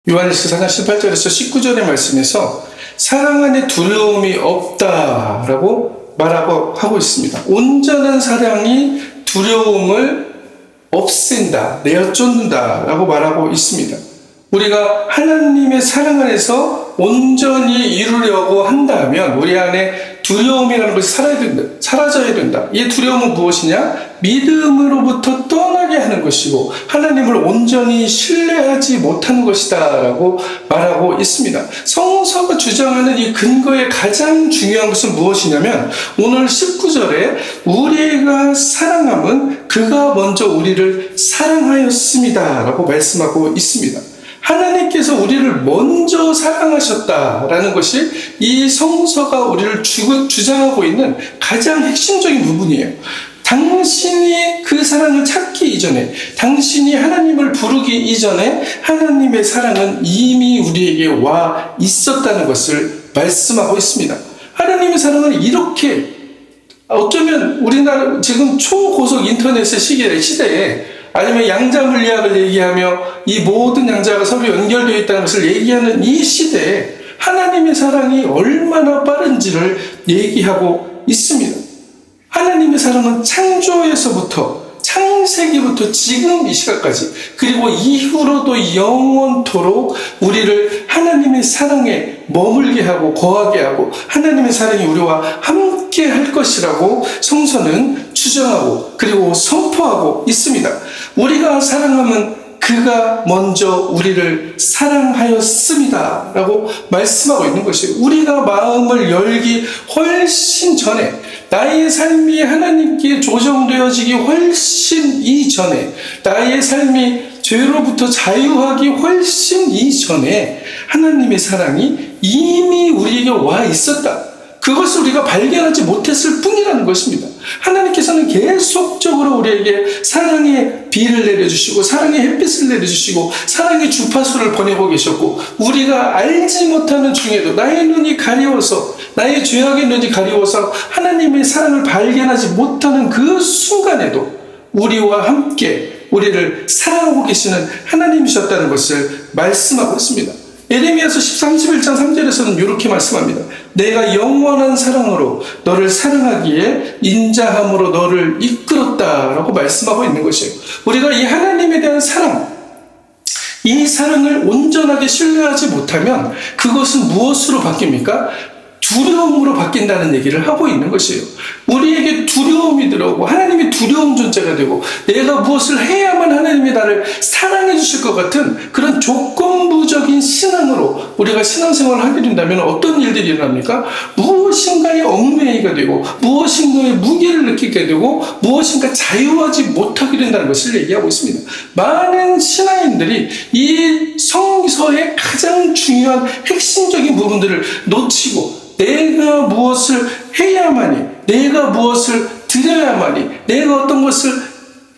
요한일서 4장 18절에서 19절의 말씀에서 사랑 안에 두려움이 없다라고 말하고 하고 있습니다. 온전한 사랑이 두려움을 없앤다, 내어쫓는다라고 말하고 있습니다. 우리가 하나님의 사랑 안에서 온전히 이루려고 한다면 우리 안에 두려움이라는 것이 사라져야 된다. 이 두려움은 무엇이냐? 믿음으로부터 떠나게 하는 것이고 하나님을 온전히 신뢰하지 못하는 것이다 라고 말하고 있습니다. 성서가 주장하는 이 근거의 가장 중요한 것은 무엇이냐면 오늘 19절에 우리가 사랑함은 그가 먼저 우리를 사랑하였습니다 라고 말씀하고 있습니다. 하나님께서 우리를 먼저 사랑하셨다라는 것이 이 성서가 우리를 주장하고 있는 가장 핵심적인 부분이에요. 당신이 그 사랑을 찾기 이전에, 당신이 하나님을 부르기 이전에 하나님의 사랑은 이미 우리에게 와 있었다는 것을 말씀하고 있습니다. 하나님의 사랑은 이렇게 어쩌면 우리나라 지금 초고속 인터넷의 시대에 아니면 양자 물리학을 얘기하며 이 모든 양자가 서로 연결되어 있다는 것을 얘기하는 이 시대에 하나님의 사랑이 얼마나 빠른지를 얘기하고 있습니다. 하나님의 사랑은 창세기부터 지금 이 시각까지 그리고 이후로도 영원토록 우리를 하나님의 사랑에 머물게 하고 거하게 하고 하나님의 사랑이 우리와 함께 할 것이라고 성서는 주장하고 그리고 선포하고 있습니다. 우리가 사랑하면 그가 먼저 우리를 사랑하였습니다 라고 말씀하고 있는 것이에요. 우리가 마음을 열기 훨씬 전에, 나의 삶이 하나님께 조정되어지기 훨씬 이전에, 나의 삶이 죄로부터 자유하기 훨씬 이전에 하나님의 사랑이 이미 우리에게 와 있었다. 그것을 우리가 발견하지 못했을 뿐이라는 것입니다. 하나님께서는 계속적으로 우리에게 사랑의 비를 내려주시고 사랑의 햇빛을 내려주시고 사랑의 주파수를 보내고 계셨고 우리가 알지 못하는 중에도 나의 눈이 가리워서 나의 죄악의 눈이 가리워서 하나님의 사랑을 발견하지 못하는 그 순간에도 우리와 함께 우리를 사랑하고 계시는 하나님이셨다는 것을 말씀하고 있습니다. 에레미야서 31장 3절에서는 이렇게 말씀합니다. 내가 영원한 사랑으로 너를 사랑하기에 인자함으로 너를 이끌었다라고 말씀하고 있는 것이에요. 우리가 이 하나님에 대한 사랑, 이 사랑을 온전하게 신뢰하지 못하면 그것은 무엇으로 바뀝니까? 두려움으로 바뀐다는 얘기를 하고 있는 것이에요. 우리에게 두려움이 들어오고 하나님이 두려운 존재가 되고 내가 무엇을 해야만 하나님이 나를 사랑해 주실 것 같은 그런 조건부적인 신앙으로 우리가 신앙생활을 하게 된다면 어떤 일들이 일어납니까? 무엇인가의 얽매이가 되고 무엇인가의 무게를 느끼게 되고 무엇인가 자유하지 못하게 된다는 것을 얘기하고 있습니다. 많은 신앙인들이 이 성서의 가장 중요한 핵심적인 부분들을 놓치고 내가 무엇을 해야만이, 내가 무엇을 드려야만이, 내가 어떤 것을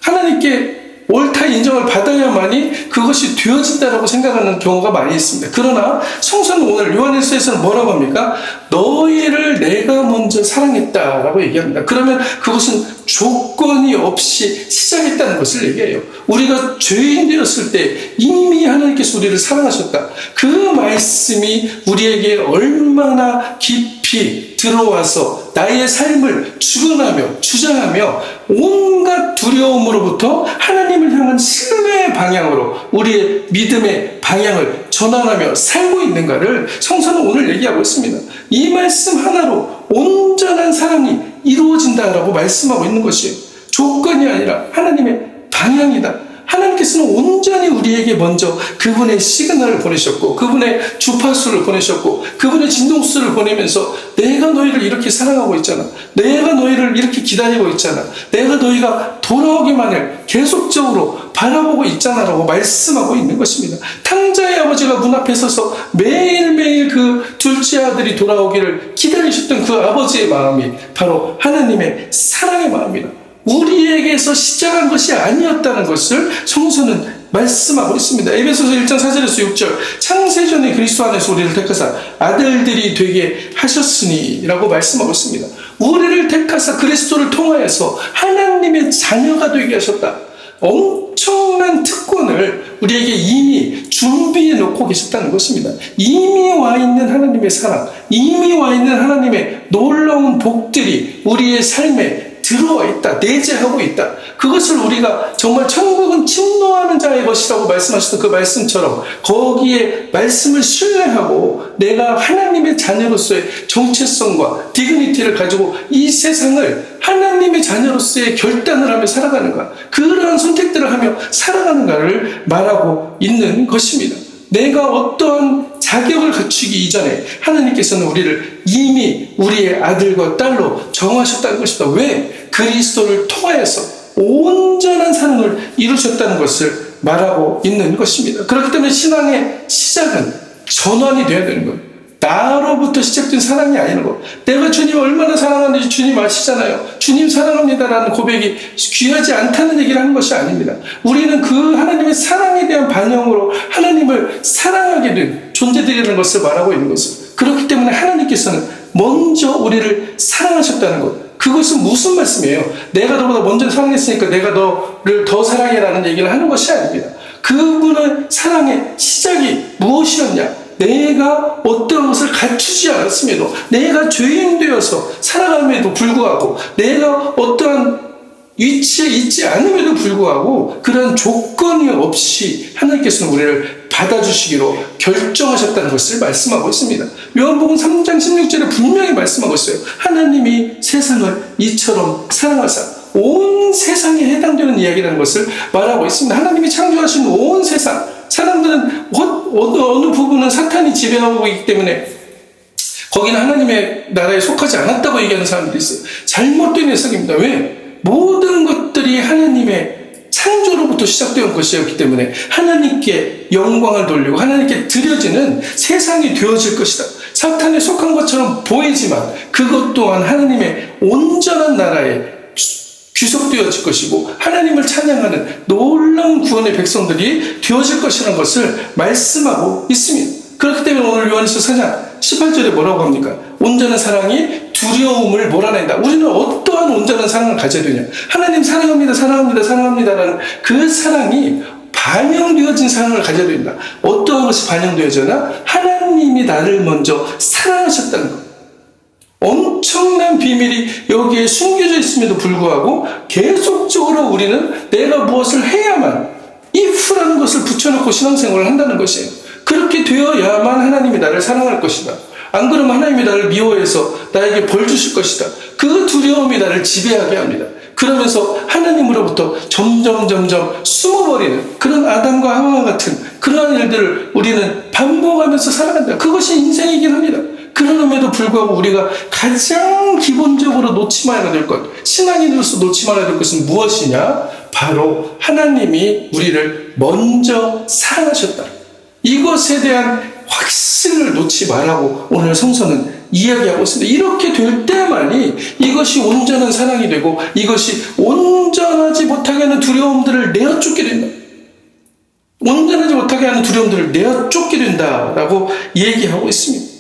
하나님께 옳다 인정을 받아야만이 그것이 되어진다라고 생각하는 경우가 많이 있습니다. 그러나 성서는 오늘 요한일서에서는 뭐라고 합니까? 너희를 내가 먼저 사랑했다라고 얘기합니다. 그러면 그것은 조건이 없이 시작했다는 것을 얘기해요. 우리가 죄인 되었을 때 이미 하나님께서 우리를 사랑하셨다. 그 말씀이 우리에게 얼마나 깊이 들어와서 나의 삶을 주관하며 주장하며 온갖 두려움으로부터 하나님을 향한 신뢰의 방향으로 우리의 믿음의 방향을 전환하며 살고 있는가를 성서는 오늘 얘기하고 있습니다. 이 말씀 하나로 온전한 사랑이 이루어진다라고 말씀하고 있는 것이에요. 조건이 아니라 하나님의 방향이다. 하나님께서는 온전히 우리에게 먼저 그분의 시그널을 보내셨고 그분의 주파수를 보내셨고 그분의 진동수를 보내면서 내가 너희를 이렇게 사랑하고 있잖아. 내가 너희를 이렇게 기다리고 있잖아. 내가 너희가 돌아오기만을 계속적으로 바라보고 있잖아 라고 말씀하고 있는 것입니다. 탕자의 아버지가 문 앞에 서서 매일매일 그 둘째 아들이 돌아오기를 기다리셨던 그 아버지의 마음이 바로 하나님의 사랑의 마음이다. 우리에게서 시작한 것이 아니었다는 것을 성서는 말씀하고 있습니다. 에베소서 1장 4절에서 6절 창세전에 그리스도 안에서 우리를 택하사 아들들이 되게 하셨으니 라고 말씀하고 있습니다. 우리를 택하사 그리스도를 통하여서 하나님의 자녀가 되게 하셨다. 엄청난 특권을 우리에게 이미 준비해 놓고 계셨다는 것입니다. 이미 와 있는 하나님의 사랑, 이미 와 있는 하나님의 놀라운 복들이 우리의 삶에 들어와 있다, 내재하고 있다. 그것을 우리가 정말 천국은 침노하는 자의 것이라고 말씀하셨던 그 말씀처럼 거기에 말씀을 신뢰하고 내가 하나님의 자녀로서의 정체성과 디그니티를 가지고 이 세상을 하나님의 자녀로서의 결단을 하며 살아가는가, 그러한 선택들을 하며 살아가는가를 말하고 있는 것입니다. 내가 어떠한 자격을 갖추기 이전에 하나님께서는 우리를 이미 우리의 아들과 딸로 정하셨다는 것입니다. 왜? 그리스도를 통하여서 온전한 사랑을 이루셨다는 것을 말하고 있는 것입니다. 그렇기 때문에 신앙의 시작은 전환이 되어야 되는 거예요. 나로부터 시작된 사랑이 아니는 거. 내가 주님을 얼마나 사랑하는지 주님 아시잖아요. 주님 사랑합니다라는 고백이 귀하지 않다는 얘기를 하는 것이 아닙니다. 우리는 그 하나님의 사랑에 대한 반영으로 하나님을 사랑하게 된 존재들이라는 것을 말하고 있는 것입니다. 그렇기 때문에 하나님께서는 먼저 우리를 사랑하셨다는 것. 그것은 무슨 말씀이에요? 내가 너보다 먼저 사랑했으니까 내가 너를 더 사랑해라는 얘기를 하는 것이 아닙니다. 그분의 사랑의 시작이 무엇이었냐? 내가 어떤 것을 갖추지 않았음에도, 내가 죄인 되어서 살아감에도 불구하고, 내가 어떠한 위치에 있지 않음에도 불구하고 그런 조건이 없이 하나님께서는 우리를 받아주시기로 결정하셨다는 것을 말씀하고 있습니다. 요한복음 3장 16절에 분명히 말씀하고 있어요. 하나님이 세상을 이처럼 사랑하사, 온 세상에 해당되는 이야기라는 것을 말하고 있습니다. 하나님이 창조하신 온 세상, 사람들은 어느 부분은 사탄이 지배하고 있기 때문에 거기는 하나님의 나라에 속하지 않았다고 얘기하는 사람들이 있어요. 잘못된 해석입니다. 왜? 모든 것들이 하나님의 창조로부터 시작된 것이었기 때문에 하나님께 영광을 돌리고 하나님께 드려지는 세상이 되어질 것이다. 사탄에 속한 것처럼 보이지만 그것 또한 하나님의 온전한 나라에 귀속되어질 것이고 하나님을 찬양하는 놀라운 구원의 백성들이 되어질 것이라는 것을 말씀하고 있습니다. 그렇기 때문에 오늘 요한일서 4장 18절에 뭐라고 합니까? 온전한 사랑이 두려움을 몰아낸다. 우리는 어떠한 온전한 사랑을 가져야 되냐? 하나님 사랑합니다, 사랑합니다, 사랑합니다라는 그 사랑이 반영되어진 사랑을 가져야 된다. 어떠한 것이 반영되어져나? 하나님이 나를 먼저 사랑하셨다는 것. 엄청난 비밀이 여기에 숨겨져 있음에도 불구하고 계속적으로 우리는 내가 무엇을 해야만, if라는 것을 붙여놓고 신앙생활을 한다는 것이에요. 그렇게 되어야만 하나님이 나를 사랑할 것이다. 안 그러면 하나님이 나를 미워해서 나에게 벌 주실 것이다. 그 두려움이 나를 지배하게 합니다. 그러면서 하나님으로부터 점점 숨어버리는 그런 아담과 하와 같은 그러한 일들을 우리는 반복하면서 살아간다. 그것이 인생이긴 합니다. 그럼에도 불구하고 우리가 가장 기본적으로 놓지 말아야 될 것, 신앙인으로서 놓지 말아야 될 것은 무엇이냐? 바로 하나님이 우리를 먼저 사랑하셨다. 이것에 대한 확신을 놓지 말라고 오늘 성서는 이야기하고 있습니다. 이렇게 될 때만이 이것이 온전한 사랑이 되고 이것이 온전하지 못하게 하는 두려움들을 내어 쫓게 된다. 온전하지 못하게 하는 두려움들을 내어 쫓게 된다라고 얘기하고 있습니다.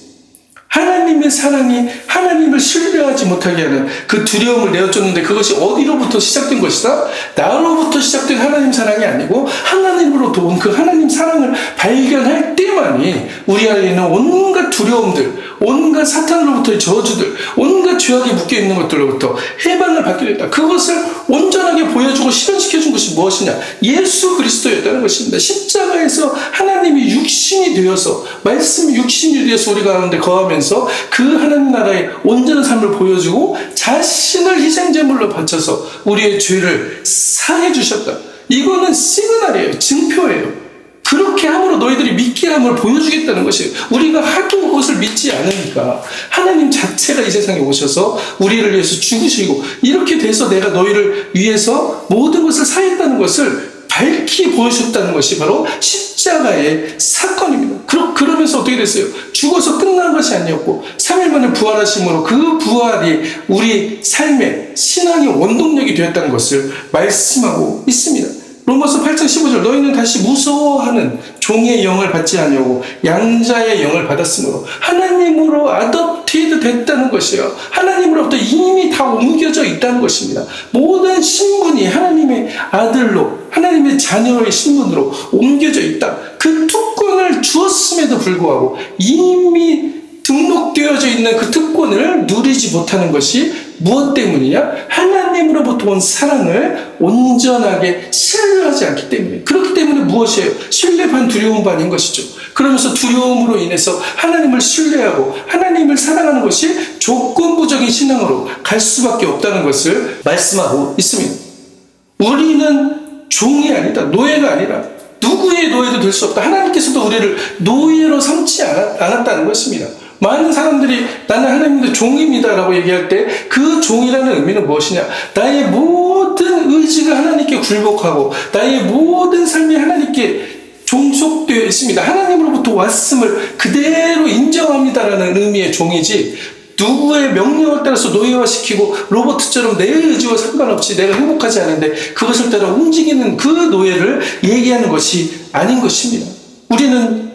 하나님의 사랑이 하나님을 신뢰하지 못하게 하는 그 두려움을 내어줬는데 그것이 어디로부터 시작된 것이다? 나로부터 시작된 하나님 사랑이 아니고 하나님으로부터 온 그 하나님 사랑을 발견할 때만이 우리 안에 있는 온갖 두려움들, 온갖 사탄으로부터의 저주들, 온갖 죄악이 묶여있는 것들로부터 해방을 받게 된다. 그것을 온전하게 보여주고 실현시켜준 것이 무엇이냐? 예수 그리스도였다는 것입니다. 십자가에서 하나님이 육신이 되어서, 말씀이 육신이 되어서 우리 가운데 거하면서 그 하나님 나라의 온전한 삶을 보여주고 자신을 희생제물로 바쳐서 우리의 죄를 사해 주셨다. 이거는 시그널이에요. 증표예요. 그렇게 함으로 너희들이 믿게 함을 보여주겠다는 것이에요. 우리가 하도 그것을 믿지 않으니까 하나님 자체가 이 세상에 오셔서 우리를 위해서 죽으시고 이렇게 돼서 내가 너희를 위해서 모든 것을 사했다는 것을 밝히 보여주셨다는 것이 바로 십자가의 사건입니다. 그러면서 어떻게 됐어요? 죽어서 끝난 것이 아니었고 3일 만에 부활하심으로 그 부활이 우리 삶의 신앙의 원동력이 되었다는 것을 말씀하고 있습니다. 로마서 8장 15절 너희는 다시 무서워하는 종의 영을 받지 아니하고 양자의 영을 받았으므로 하나님으로 아덕티드 됐다는 것이에요. 하나님으로부터 이미 다 옮겨져 있다는 것입니다. 모든 신분이 하나님의 아들로 하나님의 자녀의 신분으로 옮겨져 있다. 그 특권을 주었음에도 불구하고 이미 등록되어져 있는 그 특권을 누리지 못하는 것이 무엇 때문이냐? 하나님으로부터 온 사랑을 온전하게 신뢰하지 않기 때문에. 그렇기 때문에 무엇이에요? 신뢰 반 두려움 반인 것이죠. 그러면서 두려움으로 인해서 하나님을 신뢰하고 하나님을 사랑하는 것이 조건부적인 신앙으로 갈 수밖에 없다는 것을 말씀하고 있습니다. 우리는 종이 아니다. 노예가 아니라 누구의 노예도 될 수 없다. 하나님께서도 우리를 노예로 삼지 않았다는 것입니다. 많은 사람들이 나는 하나님의 종입니다 라고 얘기할 때 그 종이라는 의미는 무엇이냐? 나의 모든 의지가 하나님께 굴복하고 나의 모든 삶이 하나님께 종속되어 있습니다. 하나님으로부터 왔음을 그대로 인정합니다라는 의미의 종이지, 누구의 명령을 따라서 노예화시키고 로봇처럼 내 의지와 상관없이 내가 행복하지 않은데 그것을 따라 움직이는 그 노예를 얘기하는 것이 아닌 것입니다. 우리는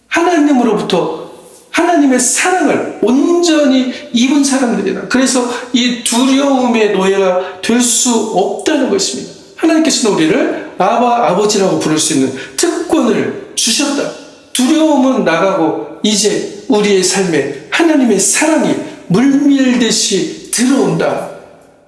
하나님으로부터 하나님의 사랑을 온전히 입은 사람들이다. 그래서 이 두려움의 노예가 될 수 없다는 것입니다. 하나님께서는 우리를 아버지라고 부를 수 있는 특권을 주셨다. 두려움은 나가고 이제 우리의 삶에 하나님의 사랑이 물밀듯이 들어온다.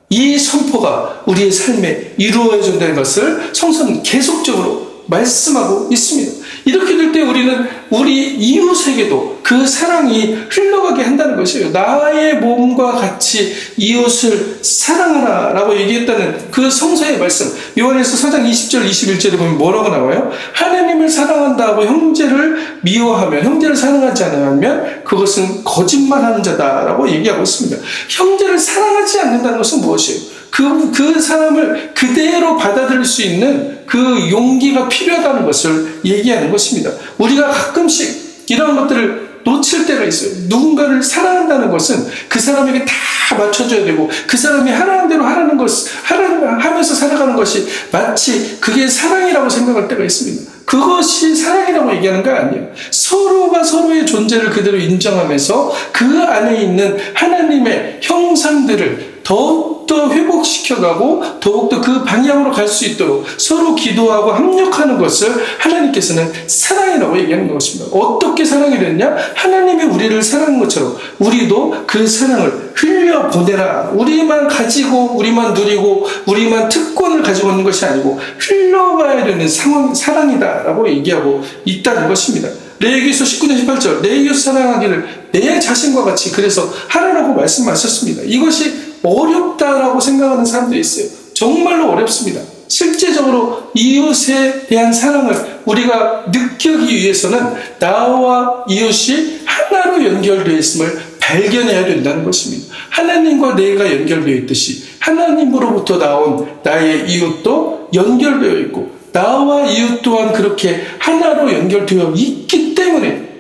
이 선포가 우리의 삶에 이루어진다는 것을 성서는 계속적으로 말씀하고 있습니다. 이렇게 될 때 우리는 우리 이웃에게도 그 사랑이 흘러가게 한다는 것이에요. 나의 몸과 같이 이웃을 사랑하라 라고 얘기했다는 그 성서의 말씀, 요한에서 4장 20절 21절에 보면 뭐라고 나와요? 하나님을 사랑한다고 형제를 미워하면, 형제를 사랑하지 않으면 그것은 거짓말하는 자다라고 얘기하고 있습니다. 형제를 사랑하지 않는다는 것은 무엇이에요? 그 사람을 그대로 받아들일 수 있는 그 용기가 필요하다는 것을 얘기하는 것입니다. 우리가 가끔씩 이런 것들을 놓칠 때가 있어요. 누군가를 사랑한다는 것은 그 사람에게 다 맞춰줘야 되고 그 사람이 하라는 대로 하면서 살아가는 것이 마치 그게 사랑이라고 생각할 때가 있습니다. 그것이 사랑이라고 얘기하는 거 아니에요. 서로가 서로의 존재를 그대로 인정하면서 그 안에 있는 하나님의 형상들을 더욱더 회복시켜가고 더욱더 그 방향으로 갈 수 있도록 서로 기도하고 합력하는 것을 하나님께서는 사랑이라고 얘기하는 것입니다. 어떻게 사랑이 됐냐? 하나님이 우리를 사랑한 것처럼 우리도 그 사랑을 흘려보내라. 우리만 가지고 우리만 누리고 우리만 특권을 가지고 있는 것이 아니고 흘러가야 되는 사랑이다 라고 얘기하고 있다는 것입니다. 레위기서 19장 18절 내 이웃 사랑하기를 내 자신과 같이 그래서 하라라고 말씀하셨습니다. 이것이 어렵다라고 생각하는 사람들이 있어요. 정말로 어렵습니다. 실제적으로 이웃에 대한 사랑을 우리가 느끼기 위해서는 나와 이웃이 하나로 연결되어 있음을 발견해야 된다는 것입니다. 하나님과 내가 연결되어 있듯이 하나님으로부터 나온 나의 이웃도 연결되어 있고 나와 이웃 또한 그렇게 하나로 연결되어 있기 때문에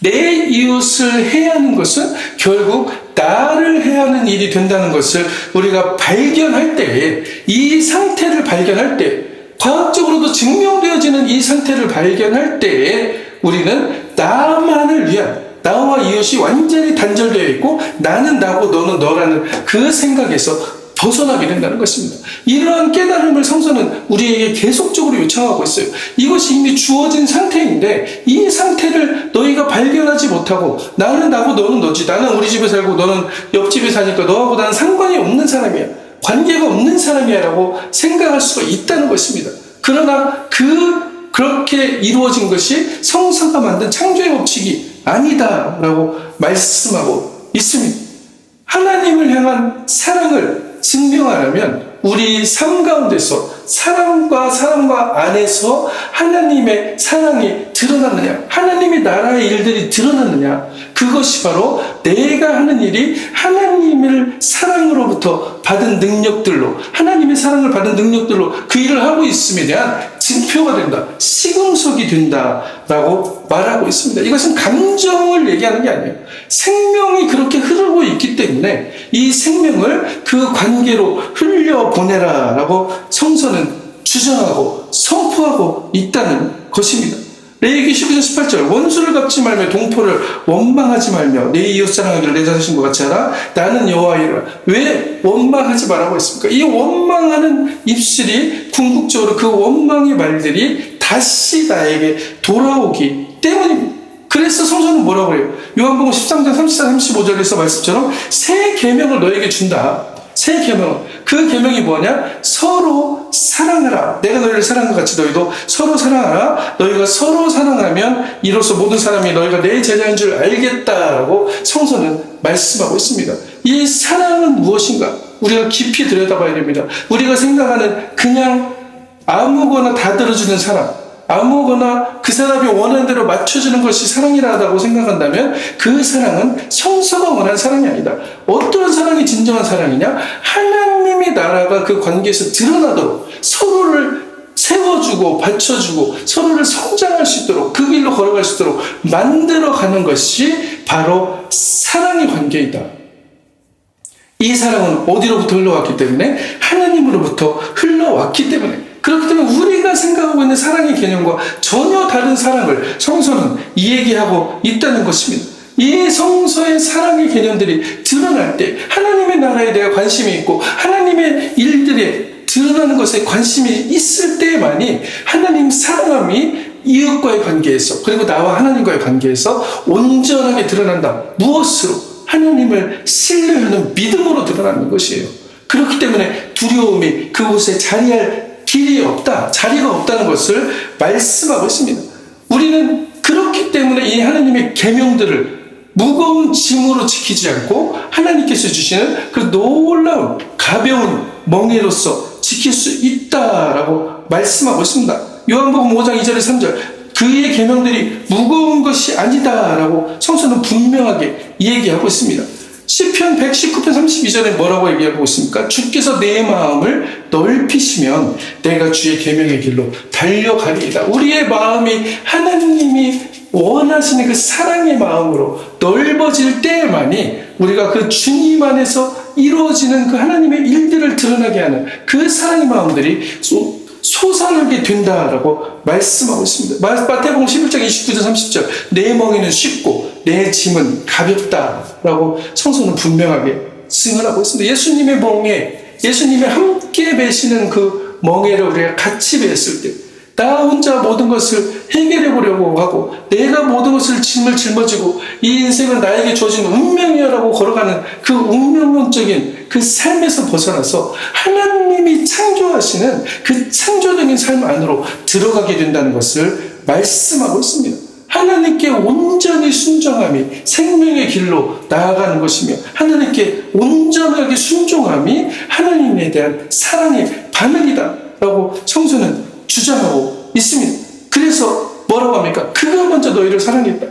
내 이웃을 해하는 것은 결국 나를 해하는 일이 된다는 것을 우리가 발견할 때, 이 상태를 발견할 때, 과학적으로도 증명되어지는 이 상태를 발견할 때 우리는 나만을 위한, 나와 이웃이 완전히 단절되어 있고 나는 나고 너는 너라는 그 생각에서 벗어나게 된다는 것입니다. 이러한 깨달음을 성서는 우리에게 계속적으로 요청하고 있어요. 이것이 이미 주어진 상태인데 이 상태를 너희가 발견하지 못하고 나는 나고 너는 너지, 나는 우리 집에 살고 너는 옆집에 사니까 너하고 나는 상관이 없는 사람이야, 관계가 없는 사람이야 라고 생각할 수가 있다는 것입니다. 그러나 그렇게 이루어진 것이 성서가 만든 창조의 법칙이 아니다 라고 말씀하고 있습니다. 하나님을 향한 사랑을 증명하려면 우리 삶 가운데서 사랑과 안에서 하나님의 사랑이 드러났느냐, 하나님의 나라의 일들이 드러났느냐, 그것이 바로 내가 하는 일이 하나님을 사랑으로부터 받은 능력들로, 하나님의 사랑을 받은 능력들로 그 일을 하고 있음에 대한 증표가 된다, 시금석이 된다라고 말하고 있습니다. 이것은 감정을 얘기하는 게 아니에요. 생명이 그렇게 흐르고 있기 때문에 이 생명을 그 관계로 흘려보내라 라고 성서는 주장하고 선포하고 있다는 것입니다. 레위기 19장 18절 원수를 갚지 말며 동포를 원망하지 말며 내 이웃 사랑하기를 내 자신과 같이 하라. 나는 여호와이라. 왜 원망하지 말라고 했습니까? 이 원망하는 입술이 궁극적으로 그 원망의 말들이 다시 나에게 돌아오기 때문입니다. 그래서 성서는 뭐라고 해요? 요한복음 13장 34, 35절에서 말씀처럼 새 계명을 너에게 준다. 새 계명. 그 계명이 뭐냐? 서로 사랑하라. 내가 너희를 사랑한 것 같이 너희도 서로 사랑하라. 너희가 서로 사랑하면 이로써 모든 사람이 너희가 내 제자인 줄 알겠다라고 성서는 말씀하고 있습니다. 이 사랑은 무엇인가? 우리가 깊이 들여다봐야 됩니다. 우리가 생각하는 그냥 아무거나 다 들어주는 사랑, 아무거나 그 사람이 원하는 대로 맞춰주는 것이 사랑이라고 생각한다면 그 사랑은 성서가 원하는 사랑이 아니다. 어떤 사랑이 진정한 사랑이냐? 하나님의 나라가 그 관계에서 드러나도록 서로를 세워주고 받쳐주고 서로를 성장할 수 있도록 그 길로 걸어갈 수 있도록 만들어가는 것이 바로 사랑의 관계이다. 이 사랑은 어디로부터 흘러왔기 때문에? 하나님으로부터 흘러왔기 때문에. 그렇기 때문에 우리가 생각하고 있는 사랑의 개념과 전혀 다른 사랑을 성서는 이야기하고 있다는 것입니다. 이 성서의 사랑의 개념들이 드러날 때 하나님의 나라에 대해 관심이 있고 하나님의 일들에 드러나는 것에 관심이 있을 때만이 하나님 사랑함이 이웃과의 관계에서 그리고 나와 하나님과의 관계에서 온전하게 드러난다. 무엇으로? 하나님을 신뢰하는 믿음으로 드러나는 것이에요. 그렇기 때문에 두려움이 그곳에 자리가 없다는 것을 말씀하고 있습니다. 우리는 그렇기 때문에 이 하나님의 계명들을 무거운 짐으로 지키지 않고 하나님께서 주시는 그 놀라운 가벼운 멍에로서 지킬 수 있다라고 말씀하고 있습니다. 요한복음 5장 2절에 3절 그의 계명들이 무거운 것이 아니다라고 성서는 분명하게 얘기하고 있습니다. 시편 119편 32절에 뭐라고 얘기하고 있습니까? 주께서 내 마음을 넓히시면 내가 주의 계명의 길로 달려가리이다. 우리의 마음이 하나님이 원하시는 그 사랑의 마음으로 넓어질 때만이 우리가 그 주님 안에서 이루어지는 그 하나님의 일들을 드러나게 하는 그 사랑의 마음들이 솟아나게 된다라고 말씀하고 있습니다. 마태복음 11장 29절 30절 내 멍에는 쉽고 내 짐은 가볍다라고 성서는 분명하게 증언하고 있습니다. 예수님의 멍에 예수님이 함께 매시는 그 멍에를 우리가 같이 맸을 때 나 혼자 모든 것을 해결해 보려고 하고 내가 모든 것을 짐을 짊어지고 이 인생은 나에게 주어진 운명이야라고 걸어가는 그 운명론적인 그 삶에서 벗어나서 하나님이 창조하시는 그 창조적인 삶 안으로 들어가게 된다는 것을 말씀하고 있습니다. 하나님께 온전히 순종함이 생명의 길로 나아가는 것이며 하나님께 온전하게 순종함이 하나님에 대한 사랑의 반응이다 라고 성서는 주장하고 있습니다. 그래서 뭐라고 합니까? 그가 먼저 너희를 사랑했다.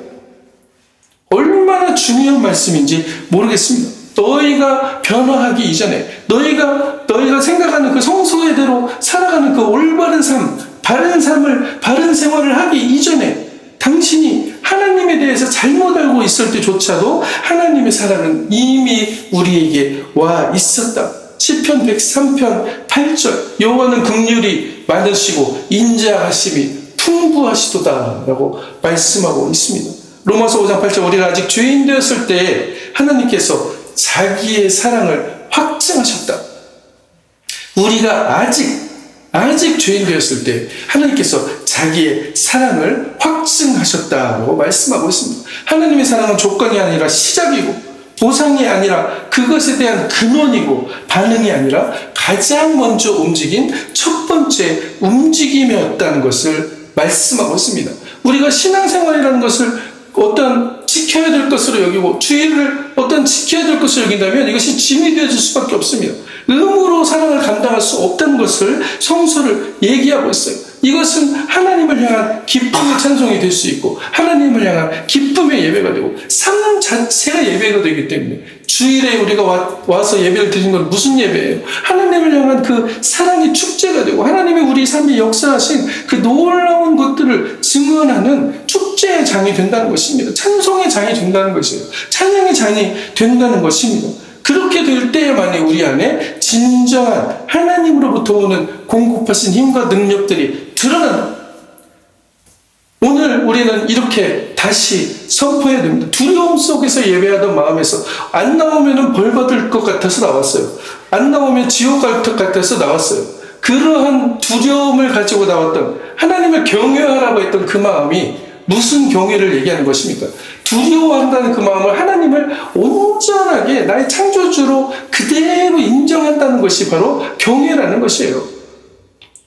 얼마나 중요한 말씀인지 모르겠습니다. 너희가 변화하기 이전에 너희가 생각하는 그 성서대로 살아가는 그 올바른 삶, 바른 삶을 바른 생활을 하기 이전에 당신이 하나님에 대해서 잘못 알고 있을 때조차도 하나님의 사랑은 이미 우리에게 와 있었다. 시편 103편 8절 여호와는 긍휼이 많으시고 인자하심이 풍부하시도다 라고 말씀하고 있습니다. 로마서 5장 8절 우리가 아직 죄인 되었을 때 하나님께서 자기의 사랑을 확증하셨다. 우리가 아직 죄인 되었을 때 하나님께서 자기의 사랑을 확증하셨다고 말씀하고 있습니다. 하나님의 사랑은 조건이 아니라 시작이고 보상이 아니라 그것에 대한 근원이고 반응이 아니라 가장 먼저 움직인 첫 번째 움직임이었다는 것을 말씀하고 있습니다. 우리가 신앙생활이라는 것을 어떤 지켜야 될 것으로 여기고 주의를 어떤 지켜야 될 것으로 여긴다면 이것이 짐이 되어질 수밖에 없습니다. 의무로 사랑을 감당할 수 없다는 것을 성서를 얘기하고 있어요. 이것은 하나님을 향한 기쁨의 찬송이 될 수 있고 하나님을 향한 기쁨의 예배가 되고 삶 자체가 예배가 되기 때문에 주일에 우리가 와서 예배를 드리는 건 무슨 예배예요? 하나님을 향한 그 사랑의 축제가 되고 하나님이 우리 삶에 역사하신 그 놀라운 것들을 증언하는 축제의 장이 된다는 것입니다. 찬송의 장이 된다는 것이에요. 찬양의 장이 된다는 것입니다. 그렇게 될 때에만이 우리 안에 진정한 하나님으로부터 오는 공급하신 힘과 능력들이 드러난다. 오늘 우리는 이렇게 다시 선포해야 됩니다. 두려움 속에서 예배하던 마음에서 안 나오면 벌 받을 것 같아서 나왔어요. 안 나오면 지옥 갈 것 같아서 나왔어요. 그러한 두려움을 가지고 나왔던, 하나님을 경외하라고 했던 그 마음이 무슨 경외를 얘기하는 것입니까? 두려워한다는 그 마음을 하나님을 온전하게 나의 창조주로 그대로 인정한다는 것이 바로 경외라는 것이에요.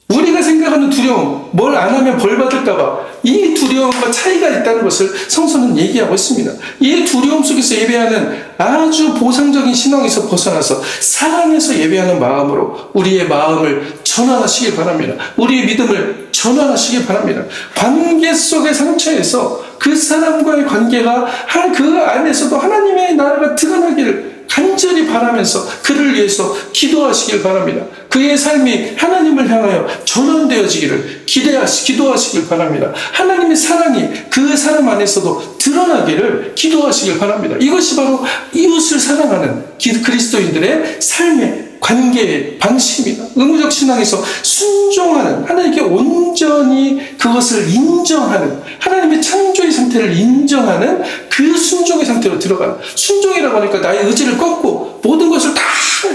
우리가 생각하는 두려움, 뭘 안 하면 벌 받을까봐, 이 두려움과 차이가 있다는 것을 성서는 얘기하고 있습니다. 이 두려움 속에서 예배하는 아주 보상적인 신앙에서 벗어나서 사랑에서 예배하는 마음으로 우리의 마음을 전환하시길 바랍니다. 우리의 믿음을 전환하시길 바랍니다. 관계 속의 상처에서 그 사람과의 관계가 그 안에서도 하나님의 나라가 드러나기를 간절히 바라면서 그를 위해서 기도하시길 바랍니다. 그의 삶이 하나님을 향하여 전환되어지기를 기도하시길 바랍니다. 하나님의 사랑이 그 사람 안에서도 드러나기를 기도하시길 바랍니다. 이것이 바로 이웃을 사랑하는 그리스도인들의 삶의 관계의 방식입니다. 의무적 신앙에서 순종하는, 하나님께 온전히 그것을 인정하는, 하나님의 창조의 상태를 인정하는 그 순종의 상태로 들어가는, 순종이라고 하니까 나의 의지를 꺾고 모든 것을 다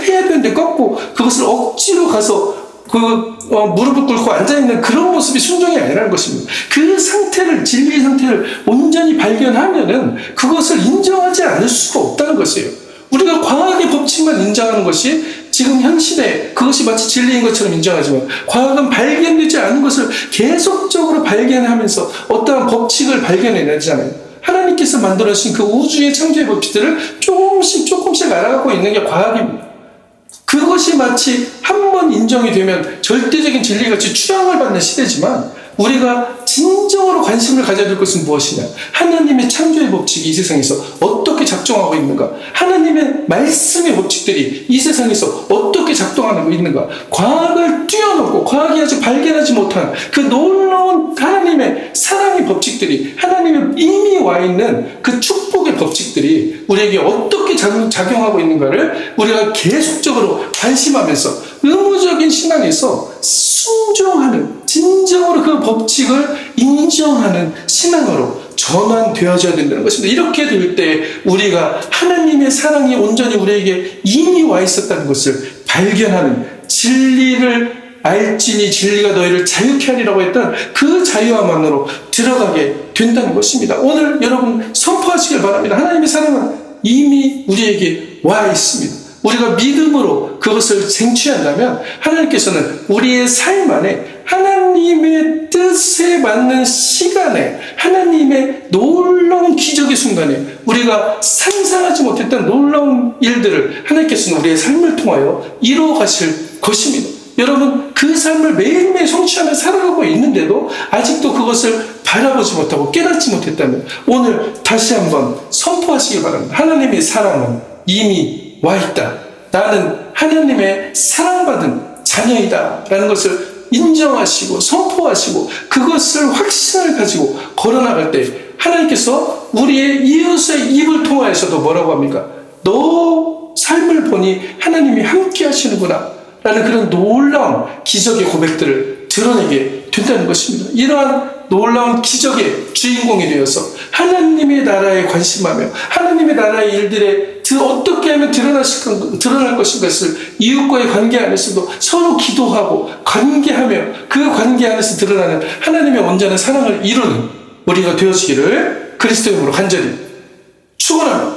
해야 되는데 꺾고 그것을 억지로 가서 무릎을 꿇고 앉아있는 그런 모습이 순종이 아니라는 것입니다. 그 상태를, 진리의 상태를 온전히 발견하면은 그것을 인정하지 않을 수가 없다는 것이에요. 우리가 과학의 법칙만 인정하는 것이 지금 현 시대에 그것이 마치 진리인 것처럼 인정하지만, 과학은 발견되지 않은 것을 계속적으로 발견하면서 어떠한 법칙을 발견해내잖아요. 하나님께서 만들어주신 그 우주의 창조의 법칙들을 조금씩 알아가고 있는 게 과학입니다. 그것이 마치 한 번 인정이 되면 절대적인 진리같이 추앙을 받는 시대지만, 우리가 진정으로 관심을 가져야 될 것은 무엇이냐? 하나님의 창조의 법칙이 이 세상에서 어떻게 작동하고 있는가? 하나님의 말씀의 법칙들이 이 세상에서 어떻게 작동하고 있는가? 과학을 뛰어넘고 과학이 아직 발견하지 못한 그 놀라운 하나님의 사랑의 법칙들이, 하나님의 이미 와 있는 그 축복의 법칙들이 우리에게 어떻게 작용하고 있는가를 우리가 계속적으로 관심하면서 의무적인 신앙에서 순종하는, 진정으로 그 법칙을 인정하는 신앙으로 전환되어져야 된다는 것입니다. 이렇게 될 때 우리가 하나님의 사랑이 온전히 우리에게 이미 와 있었다는 것을 발견하는, 진리를 알지니 진리가 너희를 자유케 하리라고 했던 그 자유함만으로 들어가게 된다는 것입니다. 오늘 여러분 선포하시길 바랍니다. 하나님의 사랑은 이미 우리에게 와 있습니다. 우리가 믿음으로 그것을 생취한다면 하나님께서는 우리의 삶 안에 하나님의 뜻에 맞는 시간에, 하나님의 놀라운 기적의 순간에, 우리가 상상하지 못했던 놀라운 일들을 하나님께서는 우리의 삶을 통하여 이루어 가실 것입니다. 여러분, 그 삶을 매일매일 성취하며 살아가고 있는데도 아직도 그것을 바라보지 못하고 깨닫지 못했다면 오늘 다시 한번 선포하시기 바랍니다. 하나님의 사랑은 이미 와 있다. 나는 하나님의 사랑받은 자녀이다. 라는 것을 인정하시고 선포하시고 그것을 확신을 가지고 걸어나갈 때 하나님께서 우리의 이웃의 입을 통하여서도 뭐라고 합니까? 너 삶을 보니 하나님이 함께 하시는구나. 라는 그런 놀라운 기적의 고백들을 드러내게 된다는 것입니다. 이러한 놀라운 기적의 주인공이 되어서 하나님의 나라에 관심하며 하나님의 나라의 일들에 어떻게 하면 드러날 것인가를 이웃과의 관계 안에서도 서로 기도하고 관계하며 그 관계 안에서 드러나는 하나님의 온전한 사랑을 이루는 우리가 되어지기를 그리스도의 이름으로 간절히 축원합니다.